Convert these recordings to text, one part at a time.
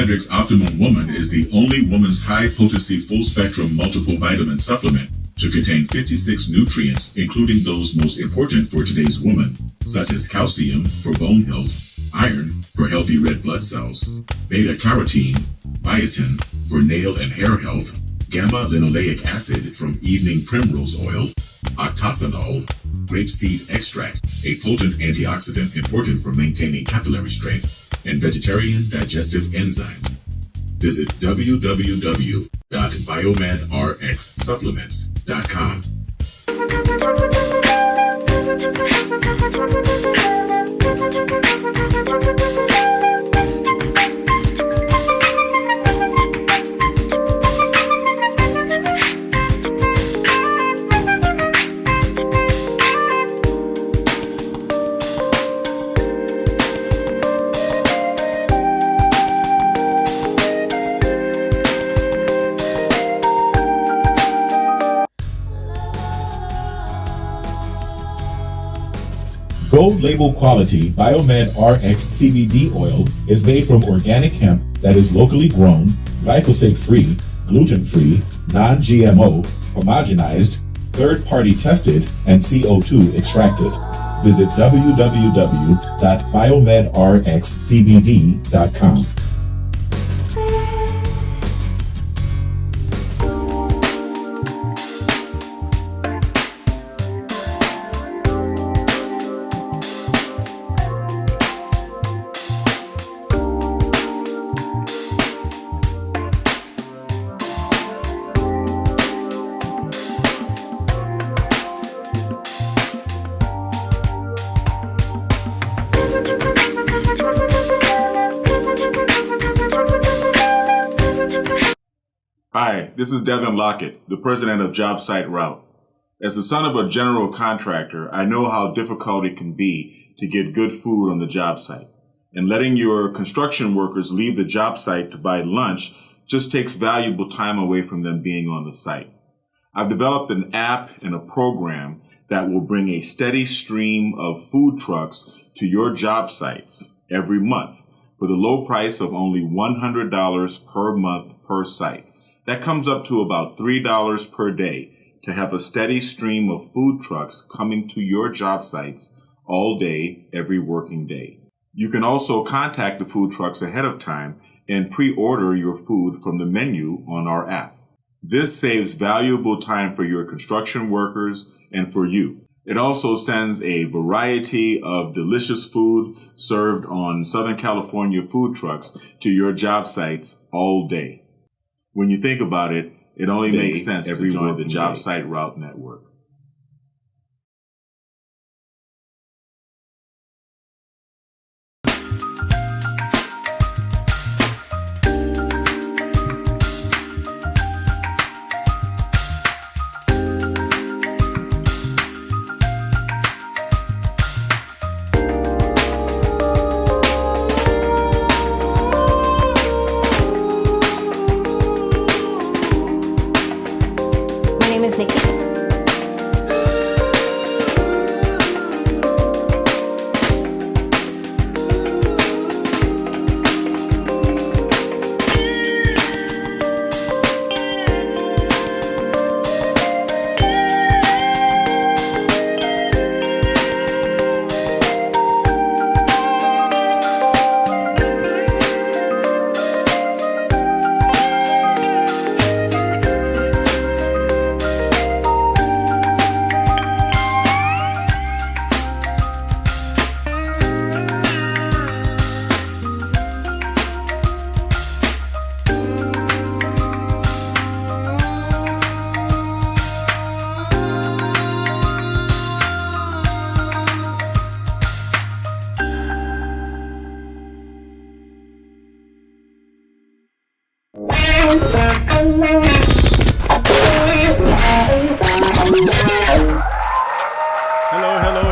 BiomedRx Optimum Woman is the only woman's high-potency full-spectrum multiple vitamin supplement to contain 56 nutrients, including those most important for today's woman, such as calcium for bone health, iron for healthy red blood cells, beta-carotene, biotin for nail and hair health, gamma-linoleic acid from evening primrose oil, octasanol, grapeseed extract, a potent antioxidant important for maintaining capillary strength, and vegetarian digestive enzymes. Visit www.biomedrxsupplements.com. Gold label quality BiomedRx CBD oil is made from organic hemp that is locally grown, glyphosate-free, gluten-free, non-GMO, homogenized, third-party tested, and CO2 extracted. Visit www.biomedrxcbd.com. Hi, this is Devin Lockett, the president of Job Site Route. As the son of a general contractor, I know how difficult it can be to get good food on the job site. And letting your construction workers leave the job site to buy lunch just takes valuable time away from them being on the site. I've developed an app and a program that will bring a steady stream of food trucks to your job sites every month for the low price of only $100 per month per site. That comes up to about $3 per day to have a steady stream of food trucks coming to your job sites all day, every working day. You can also contact the food trucks ahead of time and pre-order your food from the menu on our app. This saves valuable time for your construction workers and for you. It also sends a variety of delicious food served on Southern California food trucks to your job sites all day. When you think about it, it only makes sense to join the Job Site Route Network.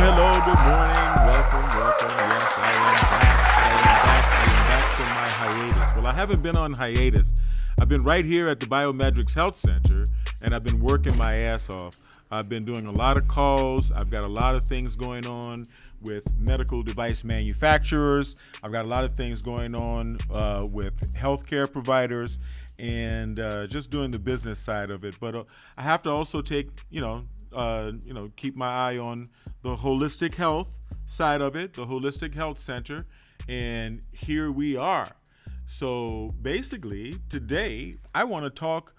Hello, good morning, welcome. Yes, I am back from my hiatus. Well, I haven't been on hiatus. I've been right here at the BiomedRx Health Center, and I've been working my ass off. I've been doing a lot of calls. I've got a lot of things going on with medical device manufacturers. I've got a lot of things going on with healthcare providers, and just doing the business side of it. But I have to also take, keep my eye on the holistic health side of it, the holistic health center, and here we are. So basically, today I want to talk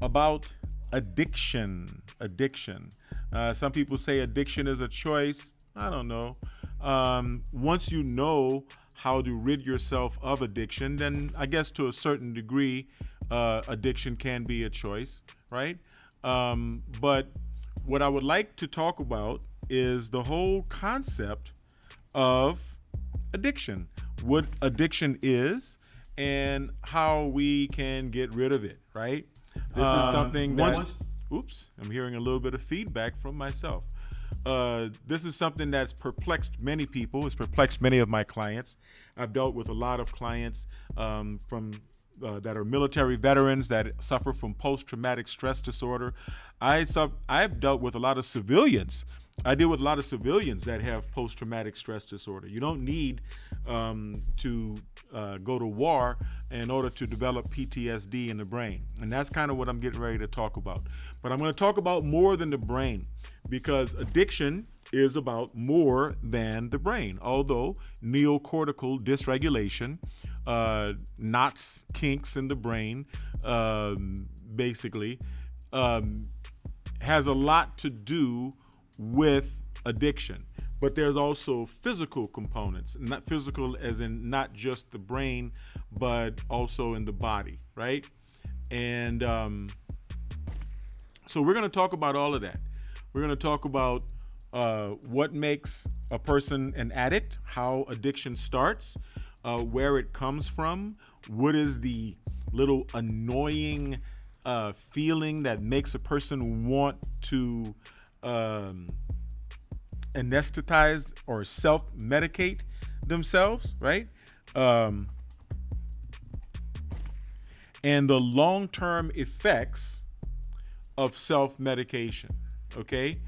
about addiction. Some people say addiction is a choice. I don't know. Once you know how to rid yourself of addiction, then I guess to a certain degree, addiction can be a choice, right? But what I would like to talk about is the whole concept of addiction, what addiction is, and how we can get rid of it, right? This is something that, I'm hearing a little bit of feedback from myself. This is something that's perplexed many people. It's perplexed many of my clients. I've dealt with a lot of clients that are military veterans that suffer from post-traumatic stress disorder. I've dealt with a lot of civilians. I deal with a lot of civilians that have post-traumatic stress disorder. You don't need to go to war in order to develop PTSD in the brain. And that's kind of what I'm getting ready to talk about. But I'm going to talk about more than the brain, because addiction is about more than the brain. Although neocortical dysregulation, knots, kinks in the brain, basically, has a lot to do with addiction. But there's also physical components, not physical as in not just the brain, but also in the body, right? And so we're going to talk about all of that. We're going to talk about what makes a person an addict, how addiction starts, where it comes from, what is the little annoying feeling that makes a person want to anesthetize or self-medicate themselves, right? And the long-term effects of self-medication, okay?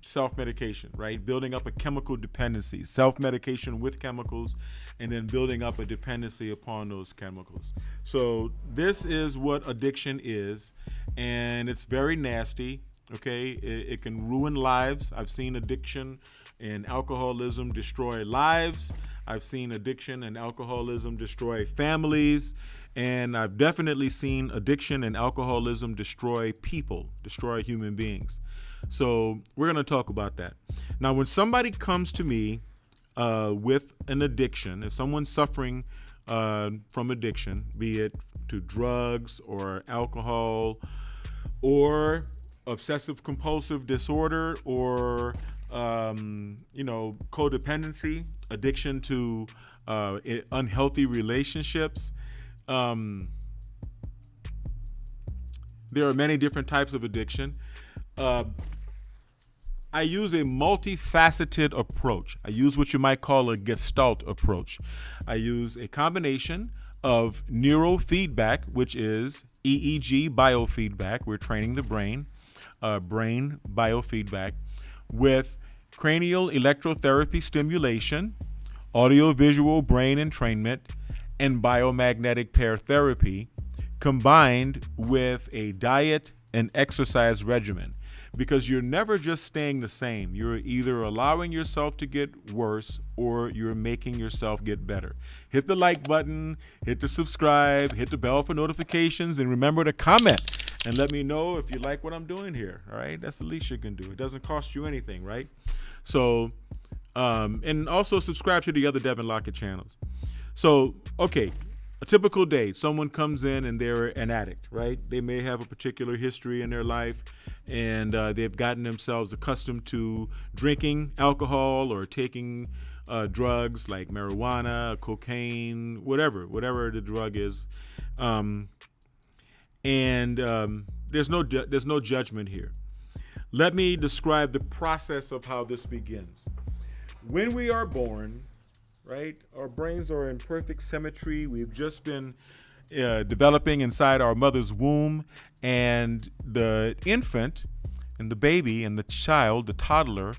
Self-medication, right? Building up a chemical dependency, self-medication with chemicals, and then building up a dependency upon those chemicals. So this is what addiction is, and it's very nasty, okay? It can ruin lives. I've seen addiction and alcoholism destroy lives. I've seen addiction and alcoholism destroy families. And I've definitely seen addiction and alcoholism destroy people, destroy human beings. So we're going to talk about that. Now, when somebody comes to me with an addiction, if someone's suffering from addiction, be it to drugs or alcohol or obsessive compulsive disorder or, codependency, addiction to unhealthy relationships, there are many different types of addiction. I use a multifaceted approach. I use what you might call a Gestalt approach. I use a combination of neurofeedback, which is EEG biofeedback. We're training the brain biofeedback, with cranial electrotherapy stimulation, audiovisual brain entrainment, and biomagnetic pair therapy, combined with a diet and exercise regimen. Because you're never just staying the same. You're either allowing yourself to get worse or you're making yourself get better. Hit the like button, hit the subscribe, hit the bell for notifications, and remember to comment and let me know if you like what I'm doing here. All right, that's the least you can do. It doesn't cost you anything, right? So, and also subscribe to the other Devin Lockett channels. So, okay, a typical day, someone comes in and they're an addict, right? They may have a particular history in their life, and they've gotten themselves accustomed to drinking alcohol or taking drugs like marijuana, cocaine, whatever the drug is. There's no judgment here. Let me describe the process of how this begins. When we are born, right, our brains are in perfect symmetry. We've just been developing inside our mother's womb, and the infant and the baby and the child, the toddler,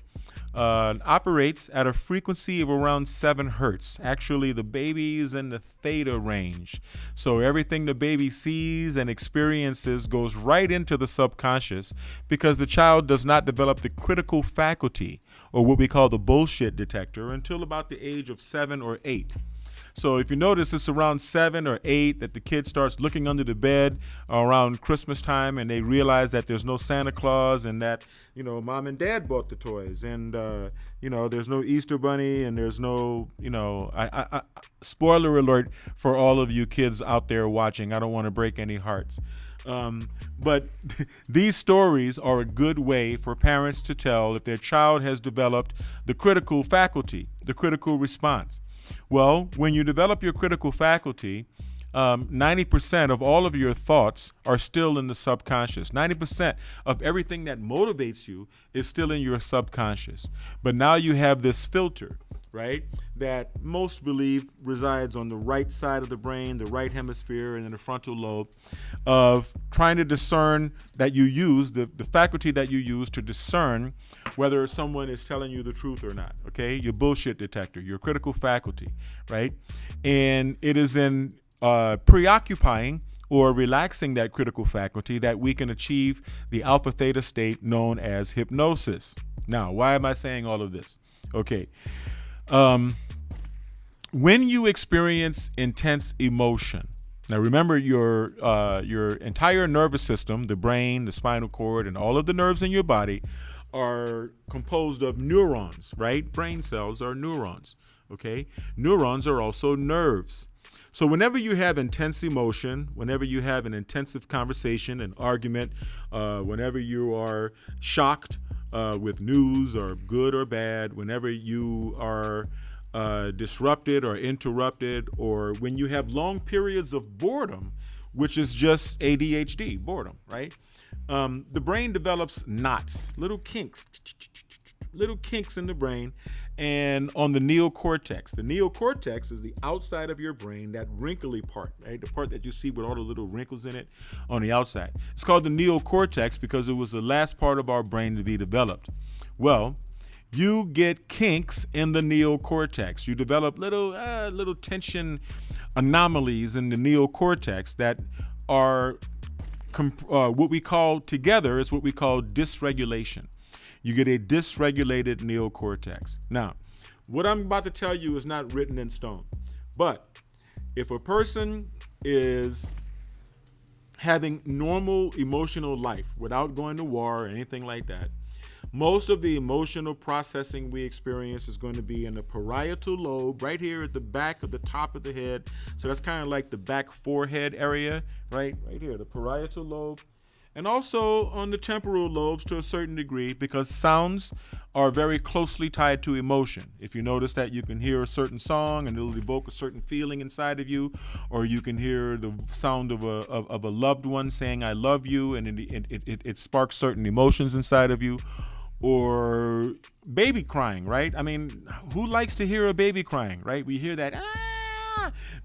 operates at a frequency of around 7 hertz. Actually, the baby is in the theta range. So everything the baby sees and experiences goes right into the subconscious, because the child does not develop the critical faculty, or what we call the bullshit detector, until about the age of 7 or 8. So if you notice, it's around 7 or 8 that the kid starts looking under the bed around Christmas time, and they realize that there's no Santa Claus, and that, mom and dad bought the toys, and, there's no Easter bunny, and there's no, I spoiler alert for all of you kids out there watching. I don't want to break any hearts. But these stories are a good way for parents to tell if their child has developed the critical faculty, the critical response. Well, when you develop your critical faculty, 90% of all of your thoughts are still in the subconscious. 90% of everything that motivates you is still in your subconscious. But now you have this filter, right, that most believe resides on the right side of the brain, the right hemisphere, and in the frontal lobe, of trying to discern that you use, the faculty that you use to discern whether someone is telling you the truth or not, okay? Your bullshit detector, your critical faculty, right? And it is in preoccupying or relaxing that critical faculty that we can achieve the alpha theta state known as hypnosis. Now, why am I saying all of this? Okay. When you experience intense emotion, now remember your entire nervous system, the brain, the spinal cord, and all of the nerves in your body are composed of neurons, right? Brain cells are neurons, okay? Neurons are also nerves. So whenever you have intense emotion, whenever you have an intensive conversation, an argument, whenever you are shocked with news, or good or bad, whenever you are disrupted or interrupted, or when you have long periods of boredom, which is just ADHD, boredom, right? The brain develops knots, little kinks in the brain, and on the neocortex. The neocortex is the outside of your brain, that wrinkly part, right? The part that you see with all the little wrinkles in it on the outside. It's called the neocortex because it was the last part of our brain to be developed. Well, you get kinks in the neocortex. You develop little tension anomalies in the neocortex that are what we call together is what we call dysregulation. You get a dysregulated neocortex. Now, what I'm about to tell you is not written in stone, but if a person is having normal emotional life without going to war or anything like that, most of the emotional processing we experience is going to be in the parietal lobe, right here at the back of the top of the head. So that's kind of like the back forehead area, right here, the parietal lobe. And also on the temporal lobes to a certain degree, because sounds are very closely tied to emotion. If you notice that you can hear a certain song and it'll evoke a certain feeling inside of you, or you can hear the sound of a loved one saying "I love you," and it sparks certain emotions inside of you. Or baby crying, right? I mean, who likes to hear a baby crying, right? We hear that,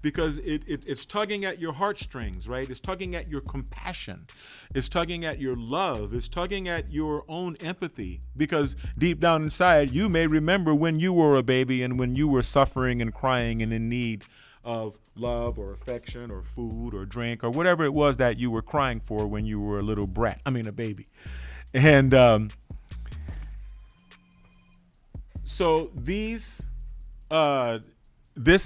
because it's tugging at your heartstrings, right? It's tugging at your compassion. It's tugging at your love. It's tugging at your own empathy, because deep down inside, you may remember when you were a baby and when you were suffering and crying and in need of love or affection or food or drink or whatever it was that you were crying for when you were a baby. And so this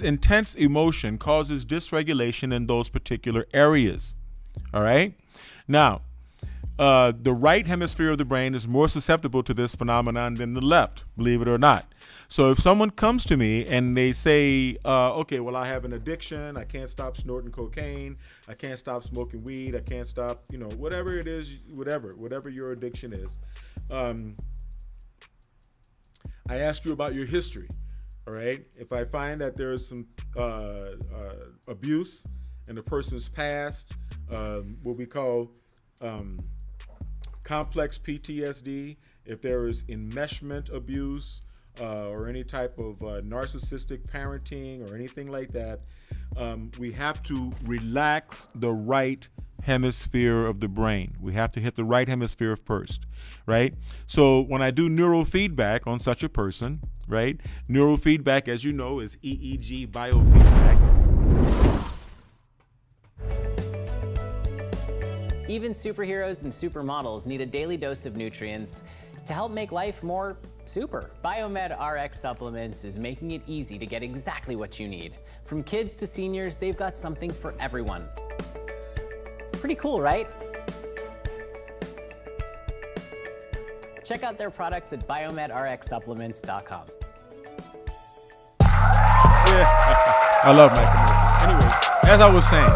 intense emotion causes dysregulation in those particular areas. All right. Now, the right hemisphere of the brain is more susceptible to this phenomenon than the left, believe it or not. So if someone comes to me and they say, okay, well, I have an addiction. I can't stop snorting cocaine. I can't stop smoking weed. I can't stop, whatever it is, whatever your addiction is. I ask you about your history. All right. If I find that there is some abuse in the person's past, what we call complex PTSD, if there is enmeshment abuse or any type of narcissistic parenting or anything like that, we have to relax the right hemisphere of the brain. We have to hit the right hemisphere first, right? So when I do neurofeedback on such a person, right? Neurofeedback, as you know, is EEG biofeedback. Even superheroes and supermodels need a daily dose of nutrients to help make life more super. BiomedRx Supplements is making it easy to get exactly what you need. From kids to seniors, they've got something for everyone. Pretty cool, right? Check out their products at biomedrxsupplements.com. Yeah, I love my commercials. Anyway, as I was saying,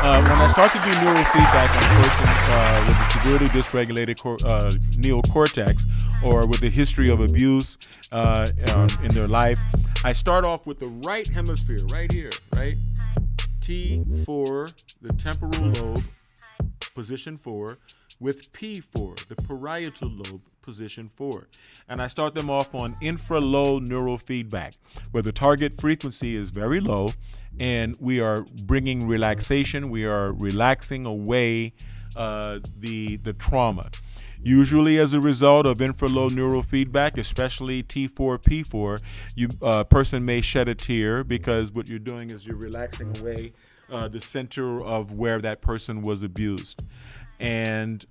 when I start to do neurofeedback on a person with a severely dysregulated neocortex or with a history of abuse in their life, I start off with the right hemisphere, right here, right? T4, the temporal lobe, position 4, with P4, the parietal lobe, position 4. And I start them off on infra-low neurofeedback, where the target frequency is very low, and we are bringing relaxation. We are relaxing away the trauma. Usually as a result of infra-low neurofeedback, especially T4, P4, a person may shed a tear because what you're doing is you're relaxing away the center of where that person was abused. And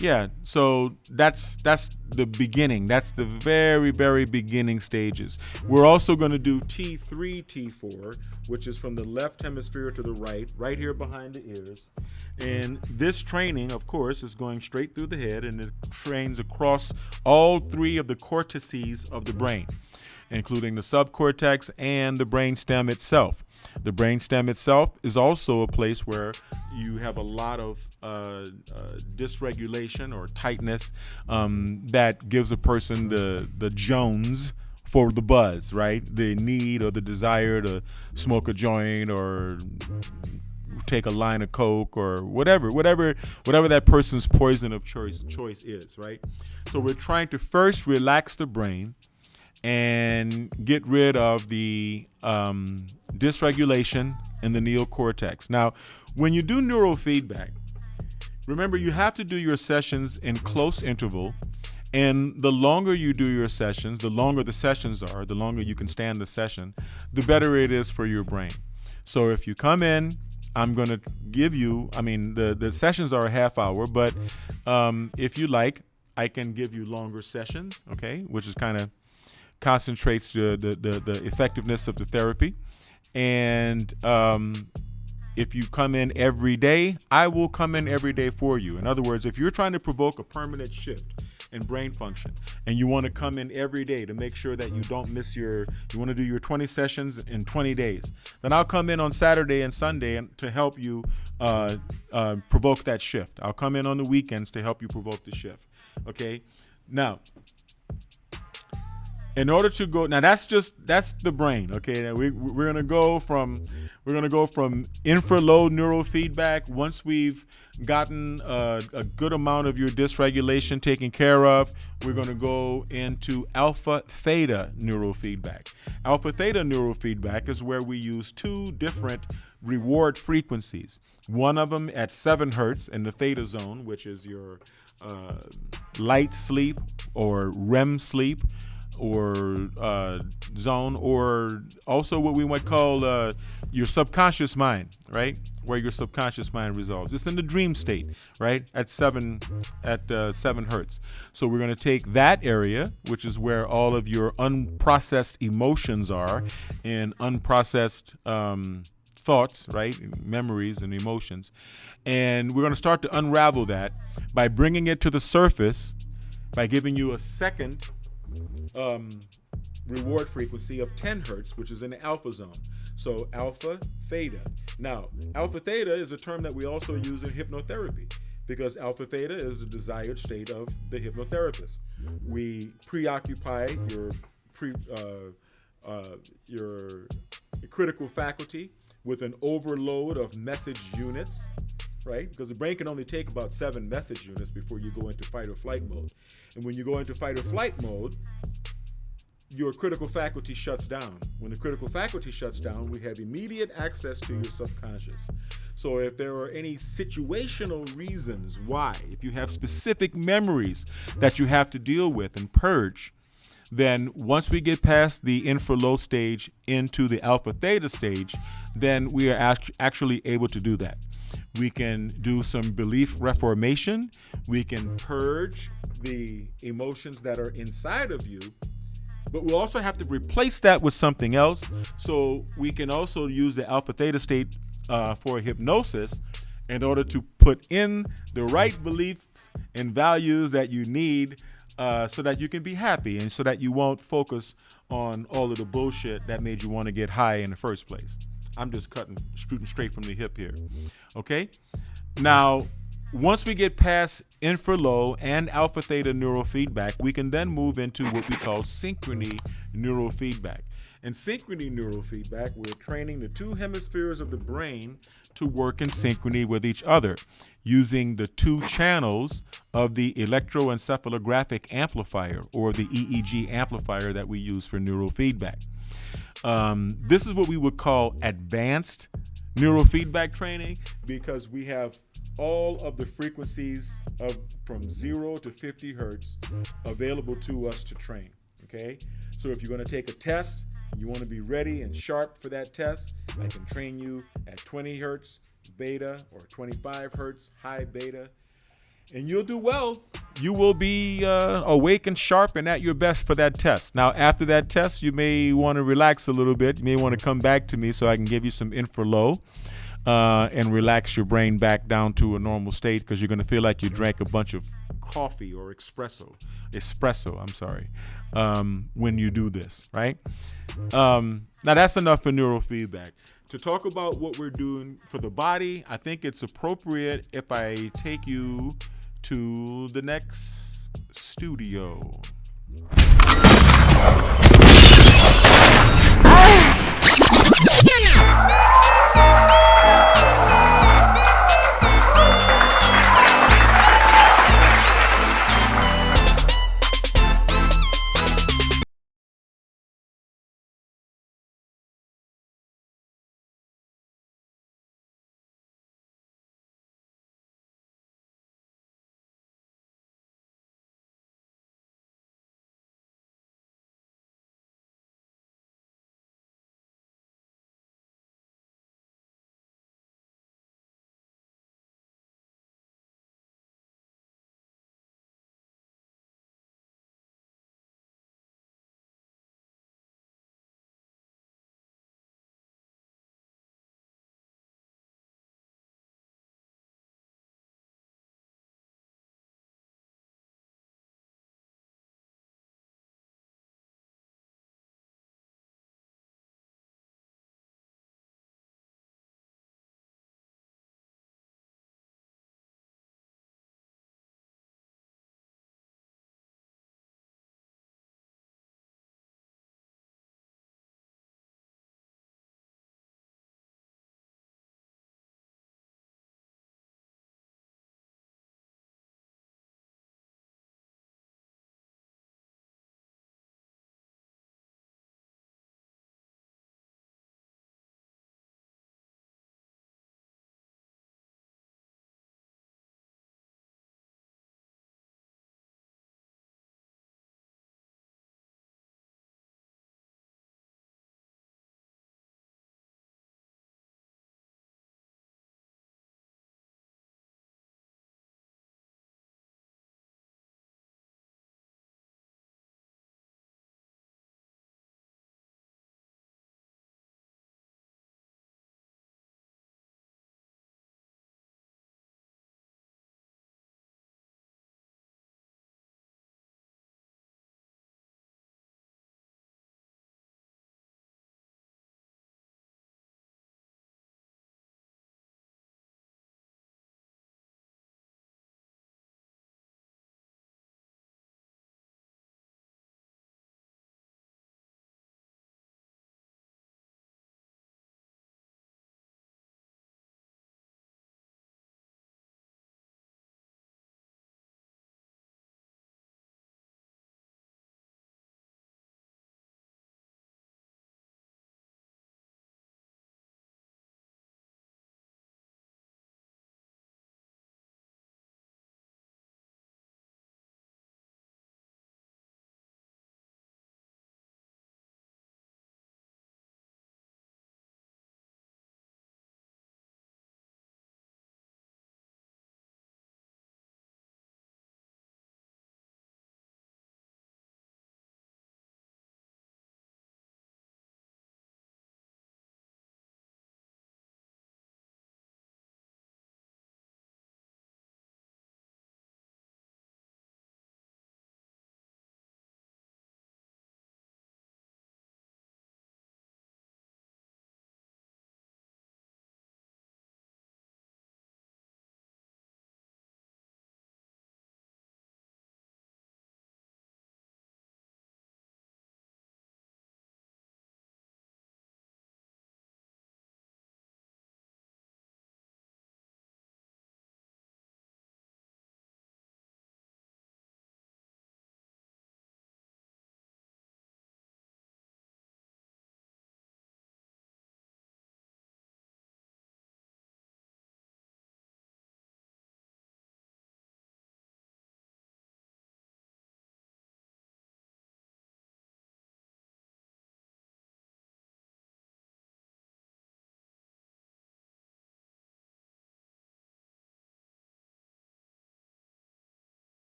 yeah, so that's the beginning. That's the very, very beginning stages. We're also going to do T3, T4, which is from the left hemisphere to the right here behind the ears. And this training, of course, is going straight through the head, and it trains across all 3 of the cortices of the brain, including the subcortex and the brainstem itself. The brainstem itself is also a place where you have a lot of dysregulation or tightness that gives a person the Jones for the buzz, right? The need or the desire to smoke a joint or take a line of coke or whatever that person's poison of choice is, right? So we're trying to first relax the brain and get rid of the dysregulation in the neocortex. Now, when you do neurofeedback, remember you have to do your sessions in close interval, and the longer you do your sessions, the longer the sessions are, the longer you can stand the session, the better it is for your brain. So if you come in, I'm going to give you, the sessions are a half hour, but if you like, I can give you longer sessions, okay, which is kind of concentrates the effectiveness of the therapy. And if you come in every day, I will come in every day for you. In other words, if you're trying to provoke a permanent shift in brain function and you want to come in every day to make sure that you don't miss you want to do your 20 sessions in 20 days, then I'll come in on Saturday and Sunday to help you provoke that shift. I'll come in on the weekends to help you provoke the shift. Okay. Now, in order to go, now that's the brain. Okay, now we're gonna go from infra-low neurofeedback. Once we've gotten a good amount of your dysregulation taken care of, we're gonna go into alpha theta neurofeedback. Alpha theta neurofeedback is where we use 2 different reward frequencies. One of them at 7 hertz in the theta zone, which is your light sleep or REM sleep, or zone, or also what we might call your subconscious mind, right? Where your subconscious mind resolves. It's in the dream state, right? At 7 hertz. So we're going to take that area, which is where all of your unprocessed emotions are, and unprocessed thoughts, right? Memories and emotions. And we're going to start to unravel that by bringing it to the surface, by giving you a second reward frequency of 10 hertz, which is in the alpha zone. So alpha theta. Now, alpha theta is a term that we also use in hypnotherapy, because alpha theta is the desired state of the hypnotherapist. We preoccupy your critical faculty with an overload of message units, right? Because the brain can only take about 7 message units before you go into fight or flight mode. And when you go into fight or flight mode, your critical faculty shuts down. When the critical faculty shuts down, we have immediate access to your subconscious. So if there are any situational reasons why, if you have specific memories that you have to deal with and purge, then once we get past the infralow stage into the alpha theta stage, then we are actually able to do that. We can do some belief reformation. We can purge the emotions that are inside of you, but we'll also have to replace that with something else. So we can also use the alpha theta state for hypnosis in order to put in the right beliefs and values that you need so that you can be happy and so that you won't focus on all of the bullshit that made you want to get high in the first place. I'm just shooting straight from the hip here. Okay? Now, once we get past infralow and alpha theta neurofeedback, we can then move into what we call synchrony neurofeedback. In synchrony neurofeedback, we're training the two hemispheres of the brain to work in synchrony with each other using the two channels of the electroencephalographic amplifier, or the EEG amplifier that we use for neurofeedback. This is what we would call advanced neurofeedback training, because we have all of the frequencies from 0 to 50 hertz available to us to train. Okay, so if you're going to take a test, you want to be ready and sharp for that test, I can train you at 20 hertz beta or 25 hertz high beta, and you'll do well. You will be awake and sharp and at your best for that test. Now, after that test, you may want to relax a little bit. You may want to come back to me so I can give you some infralow and relax your brain back down to a normal state, because you're going to feel like you drank a bunch of coffee or espresso, when you do this, right? Now, that's enough for neurofeedback. To talk about what we're doing for the body, I think it's appropriate if I take you to the next studio.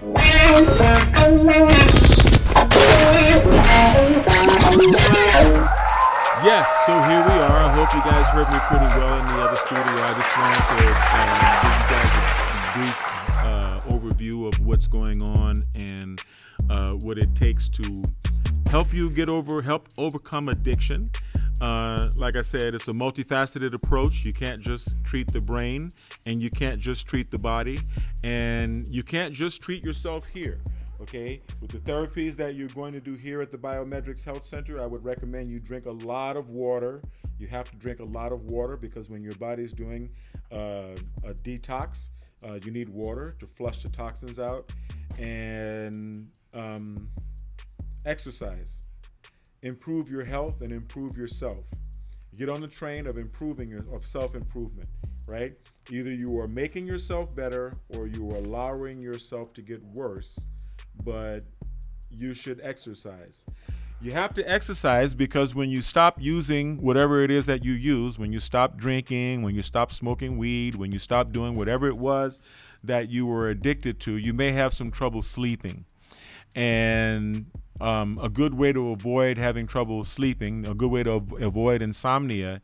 Yes, so here we are. I hope you guys heard me pretty well in the other studio. I just wanted to give you guys a brief overview of what's going on and what it takes to help you overcome addiction. Like I said, it's a multifaceted approach. You can't just treat the brain, and you can't just treat the body, and you can't just treat yourself here. Okay, with the therapies that you're going to do here at the BiomedRx Health Center, I would recommend you drink a lot of water. You have to drink a lot of water because when your body's doing a detox, you need water to flush the toxins out. And exercise. Improve your health and improve yourself. Get on the train of of self-improvement, right? Either you are making yourself better or you are allowing yourself to get worse. But you should exercise. You have to exercise because when you stop using whatever it is that you use, when you stop drinking, when you stop smoking weed, when you stop doing whatever it was that you were addicted to, you may have some trouble sleeping. And a good way to avoid having trouble sleeping, a good way to avoid insomnia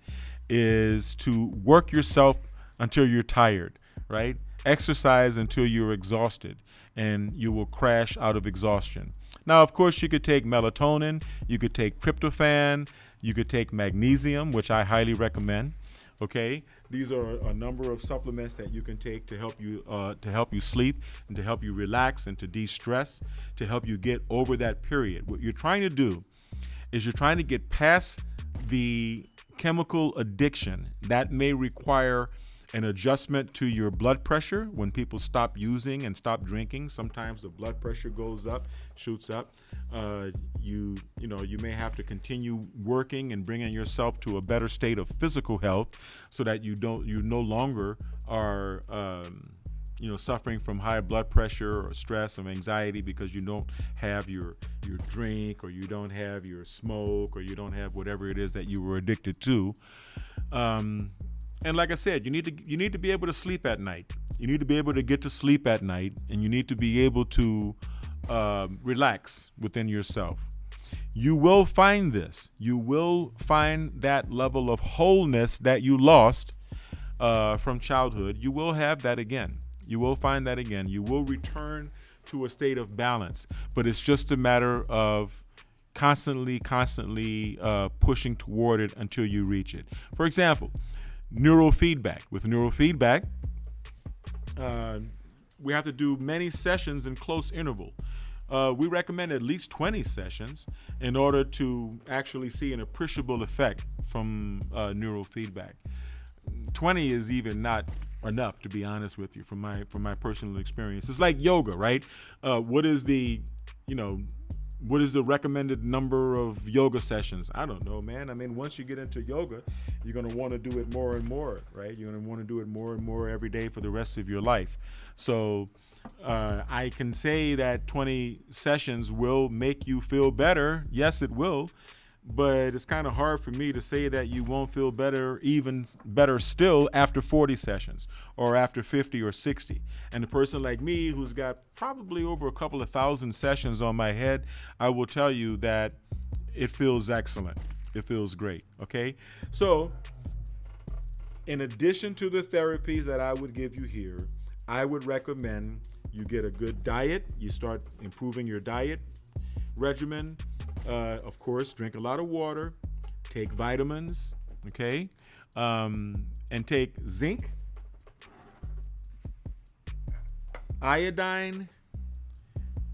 is to work yourself until you're tired, right? Exercise until you're exhausted, and you will crash out of exhaustion. Now, of course, you could take melatonin, you could take tryptophan, you could take magnesium, which I highly recommend. Okay, these are a number of supplements that you can take to help you sleep and to help you relax and to de-stress, to help you get over that period. What you're trying to do is you're trying to get past the chemical addiction that may require an adjustment to your blood pressure. When people stop using and stop drinking, sometimes the blood pressure goes up, shoots up. You may have to continue working and bringing yourself to a better state of physical health, so that you no longer are suffering from high blood pressure or stress or anxiety because you don't have your drink, or you don't have your smoke, or you don't have whatever it is that you were addicted to. And like I said, you need to be able to sleep at night. You need to be able to get to sleep at night, and you need to be able to relax within yourself. You will find this. You will find that level of wholeness that you lost from childhood. You will have that again. You will find that again. You will return to a state of balance, but it's just a matter of constantly pushing toward it until you reach it. For example, neurofeedback. With neurofeedback, we have to do many sessions in close interval. We recommend at least 20 sessions in order to actually see an appreciable effect from neurofeedback. 20 is even not enough, to be honest with you, from my personal experience. It's like yoga, right? What is the recommended number of yoga sessions? I don't know, man. I mean, once you get into yoga, you're going to want to do it more and more, right? You're going to want to do it more and more every day for the rest of your life. So I can say that 20 sessions will make you feel better. Yes, it will. But it's kind of hard for me to say that you won't feel better, even better still, after 40 sessions or after 50 or 60. And a person like me who's got probably over a couple of thousand sessions on my head, I will tell you that it feels excellent. It feels great, okay? So in addition to the therapies that I would give you here, I would recommend you get a good diet. You start improving your diet regimen. Of course, drink a lot of water, take vitamins, okay? And take zinc, iodine,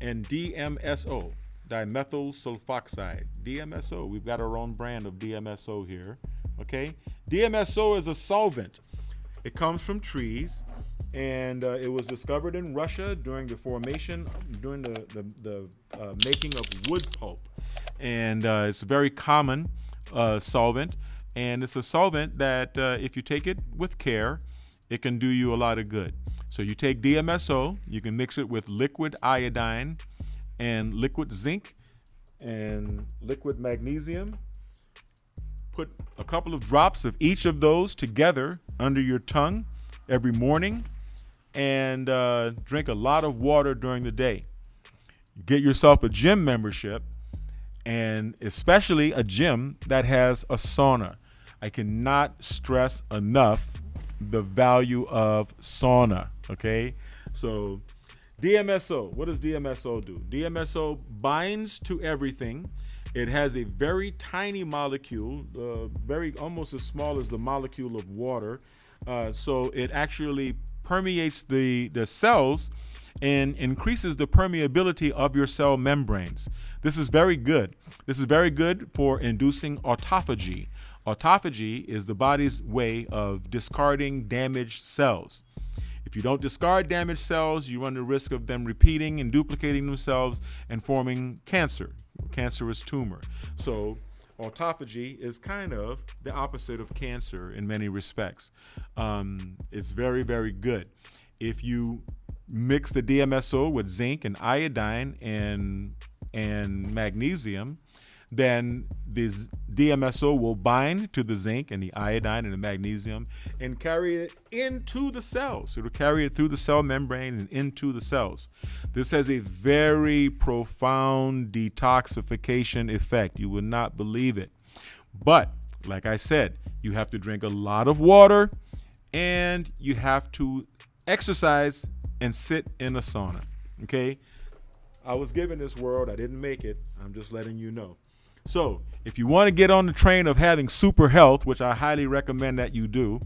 and DMSO, dimethyl sulfoxide. DMSO, we've got our own brand of DMSO here, okay? DMSO is a solvent. It comes from trees, and it was discovered in Russia during the making of wood pulp. And it's a very common solvent, and it's a solvent that if you take it with care, it can do you a lot of good. So you take DMSO, you can mix it with liquid iodine and liquid zinc and liquid magnesium. Put a couple of drops of each of those together under your tongue every morning and drink a lot of water during the day. Get yourself a gym membership, and especially a gym that has a sauna. I cannot stress enough the value of sauna, okay? So DMSO, what does DMSO do? DMSO binds to everything. It has a very tiny molecule, almost as small as the molecule of water. So it actually permeates the cells and increases the permeability of your cell membranes. This is very good. This is very good for inducing autophagy. Autophagy is the body's way of discarding damaged cells. If you don't discard damaged cells, you run the risk of them repeating and duplicating themselves and forming cancer, cancerous tumor. So autophagy is kind of the opposite of cancer in many respects. It's very, very good. If you mix the DMSO with zinc and iodine and magnesium, then this DMSO will bind to the zinc and the iodine and the magnesium and carry it into the cells. It will carry it through the cell membrane and into the cells. This has a very profound detoxification effect. You will not believe it. But like I said, you have to drink a lot of water and you have to exercise and sit in a sauna. Okay? I was given this world. I didn't make it. I'm just letting you know. So if you want to get on the train of having super health, which I highly recommend that you do,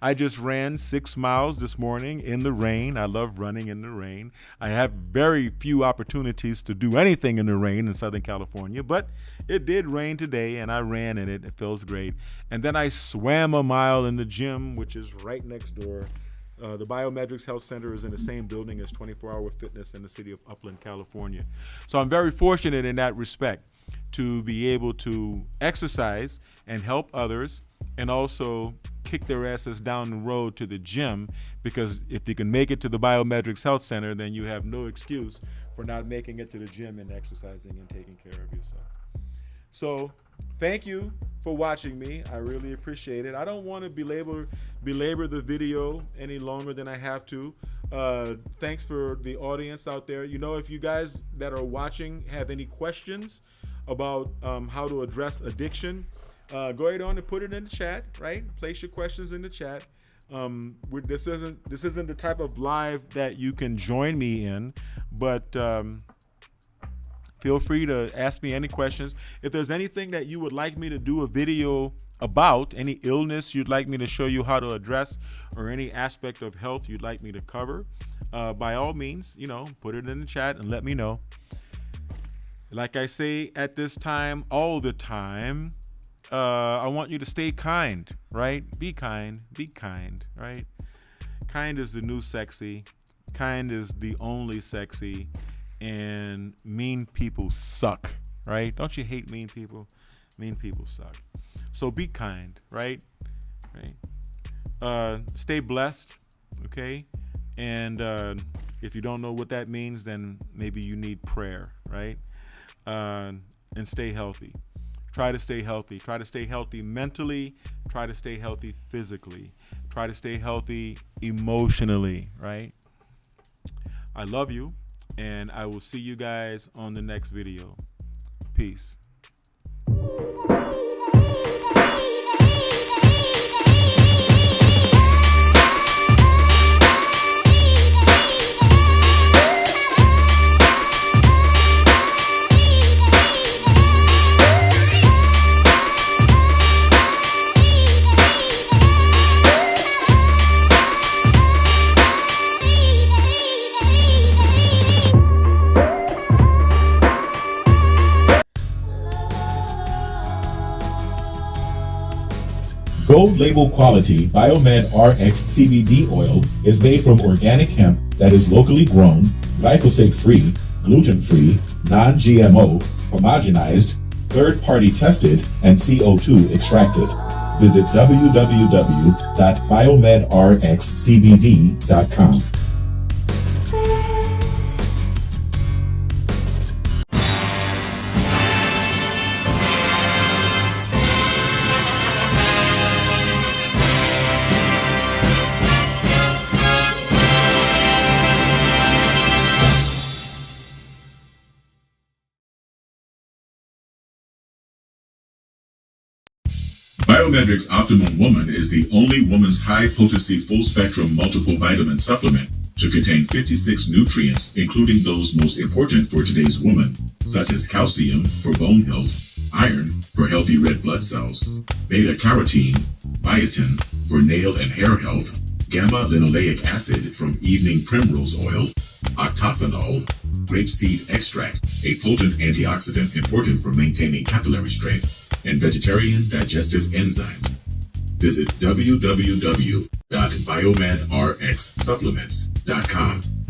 I just ran 6 miles this morning in the rain. I love running in the rain. I have very few opportunities to do anything in the rain in Southern California, but it did rain today and I ran in it. It feels great. And then I swam a mile in the gym, which is right next door. The BiomedRx Health Center is in the same building as 24 Hour Fitness in the city of Upland, California. So I'm very fortunate in that respect to be able to exercise and help others and also kick their asses down the road to the gym, because if you can make it to the BiomedRx Health Center, then you have no excuse for not making it to the gym and exercising and taking care of yourself. So thank you for watching me. I really appreciate it. I don't want to belabor the video any longer than I have to. Thanks for the audience out there. You know, if you guys that are watching have any questions about how to address addiction, go ahead on and put it in the chat, right? Place your questions in the chat. This isn't the type of live that you can join me in, but feel free to ask me any questions. If there's anything that you would like me to do a video about, any illness you'd like me to show you how to address, or any aspect of health you'd like me to cover, by all means, put it in the chat and let me know. Like I say at this time, all the time, I want you to stay kind, right? Be kind, right? Kind is the new sexy. Kind is the only sexy. And mean people suck, right? Don't you hate mean people? Mean people suck. So be kind, right? Stay blessed, okay? And if you don't know what that means, then maybe you need prayer, right? And stay healthy. Try to stay healthy. Try to stay healthy mentally. Try to stay healthy physically. Try to stay healthy emotionally, right? I love you, and I will see you guys on the next video. Peace. Gold label quality BiomedRx CBD oil is made from organic hemp that is locally grown, glyphosate-free, gluten-free, non-GMO, homogenized, third-party tested, and CO2 extracted. Visit www.biomedrxcbd.com. BiomedRx Optimum Woman is the only woman's high-potency full-spectrum multiple vitamin supplement to contain 56 nutrients, including those most important for today's woman, such as calcium for bone health, iron for healthy red blood cells, beta-carotene, biotin for nail and hair health, gamma-linoleic acid from evening primrose oil, octasanol, grapeseed extract, a potent antioxidant important for maintaining capillary strength, and vegetarian digestive enzymes. Visit www.biomedrxsupplements.com.